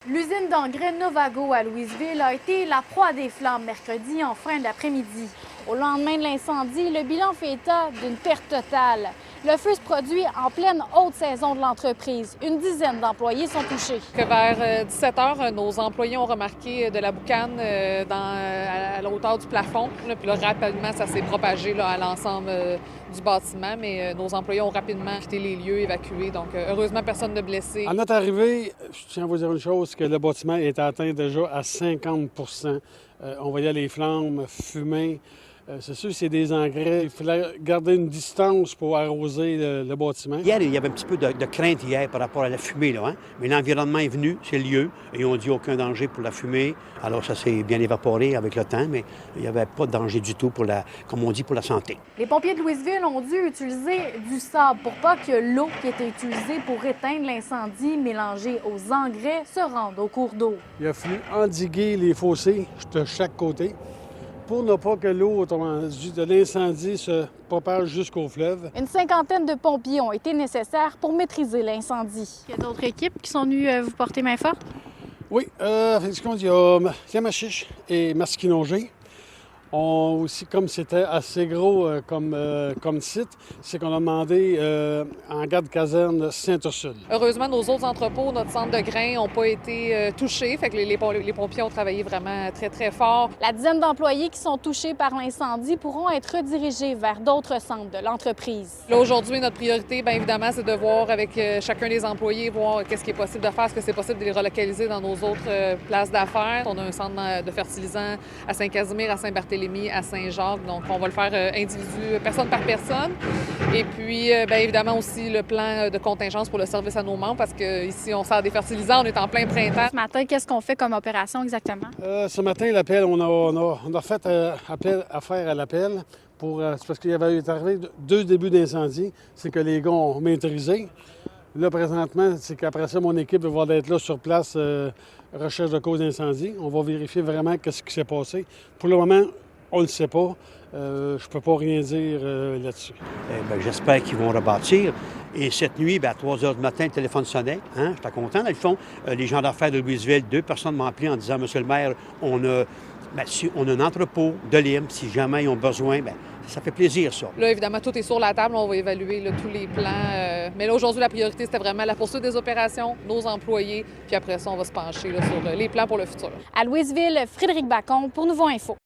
L'usine d'engrais Novago à Louisville a été la proie des flammes mercredi en fin d'après-midi. Au lendemain de l'incendie, le bilan fait état d'une perte totale. Le feu se produit en pleine haute saison de l'entreprise. Une dizaine d'employés sont touchés. Vers 17 h, nos employés ont remarqué de la boucane à la hauteur du plafond. Puis là, rapidement, ça s'est propagé là, à l'ensemble du bâtiment, mais nos employés ont rapidement quitté les lieux, évacués. Donc, heureusement, personne de blessé. À notre arrivée, je tiens à vous dire une chose, que le bâtiment est atteint déjà à 50 On voyait les flammes fumer. C'est sûr que c'est des engrais. Il fallait garder une distance pour arroser le bâtiment. Hier, il y avait un petit peu de crainte hier par rapport à la fumée, là, hein? Mais l'environnement est venu, c'est le lieu, et on dit aucun danger pour la fumée. Alors ça s'est bien évaporé avec le temps, mais il n'y avait pas de danger du tout pour comme on dit, pour la santé. Les pompiers de Louisville ont dû utiliser du sable pour pas que l'eau qui était utilisée pour éteindre l'incendie mélangée aux engrais se rende au cours d'eau. Il a fallu endiguer les fossés de chaque côté pour ne pas que l'eau de l'incendie se propage jusqu'au fleuve. Une cinquantaine de pompiers ont été nécessaires pour maîtriser l'incendie. Il y a d'autres équipes qui sont venues vous porter main forte? Oui, effectivement, il y a Yamachiche et Masquinongé. Aussi, comme c'était assez gros comme site, c'est qu'on a demandé en garde-caserne Saint-Ursule. Heureusement, nos autres entrepôts, notre centre de grains n'ont pas été touchés. Fait que les pompiers ont travaillé vraiment très, très fort. La dizaine d'employés qui sont touchés par l'incendie pourront être redirigés vers d'autres centres de l'entreprise. Là, aujourd'hui, notre priorité, bien évidemment, c'est de voir avec chacun des employés, voir qu'est-ce qui est possible de faire, est-ce que c'est possible de les relocaliser dans nos autres places d'affaires. On a un centre de fertilisant à Saint-Casimir, à Saint-Barthélemy, à Saint-Jacques. Donc, on va le faire individu, personne par personne. Et puis, bien évidemment, aussi le plan de contingence pour le service à nos membres parce qu'ici, on sert des fertilisants, on est en plein printemps. Ce matin, qu'est-ce qu'on fait comme opération exactement? Ce matin, l'appel, on a fait affaire à l'appel c'est parce qu'il y avait arrivé 2 débuts d'incendie. C'est que les gars ont maîtrisé. Là, présentement, c'est qu'après ça, mon équipe va être là sur place, recherche de cause d'incendie. On va vérifier vraiment ce qui s'est passé. Pour le moment, on ne le sait pas. Je ne peux pas rien dire là-dessus. J'espère qu'ils vont rebâtir. Et cette nuit, à 3 h du matin, le téléphone sonnait. Hein? J'étais content. Dans le fond, les gens d'affaires de Louisville, 2 personnes m'ont appelé en disant « Monsieur le maire, on a un entrepôt de Lime. Si jamais ils ont besoin, ça fait plaisir, ça. » Là, évidemment, tout est sur la table. On va évaluer là, tous les plans. Mais là, aujourd'hui, la priorité, c'était vraiment la poursuite des opérations, nos employés. Puis après ça, on va se pencher là, sur les plans pour le futur. À Louisville, Frédéric Bacon pour Nouveau Info.